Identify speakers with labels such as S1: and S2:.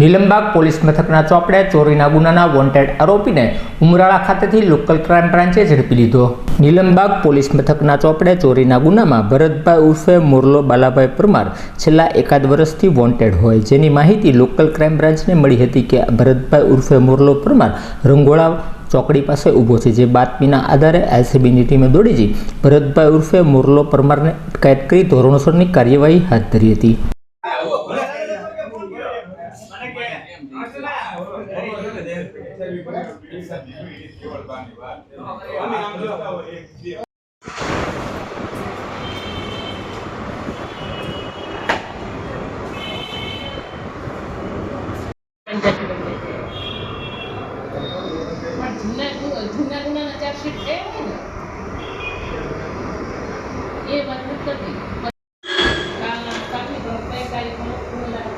S1: Nilambag police મથકના ચોપડે ચોરીના ગુનાના વોન્ટેડ આરોપીને ઉમરાળા ખાતેથી લોકલ ક્રાઇમ બ્રાન્ચે ઝડપી લીધો। નીલમબાગ પોલીસ મથકના ચોપડે ચોરીના ગુનામાં ભરતભાઈ ઉર્ફે મોરલો બાલાભાઈ પરમાર છેલ્લા એકાદ વર્ષથી વોન્ટેડ હોય, જેની માહિતી લોકલ ક્રાઇમ બ્રાન્ચને મળી હતી કે ભરતભાઈ ઉર્ફે મોરલો પરમાર રંગોળા ચોકડી પાસે ઊભો છે। જે બાતમીના આધારે એલસીબીની ટીમે દોડી જઈ ભરતભાઈ ઉર્ફે મોરલો પરમારને અટકાયત કરી ધોરણસરની કાર્યવાહી હાથ ધરી હતી।
S2: જૂના ગુનાના ચાર્જશીટ એ હોય ને એ વાત નથી કરતી। કાલની કઈ તારીખમાં ખુલ્લા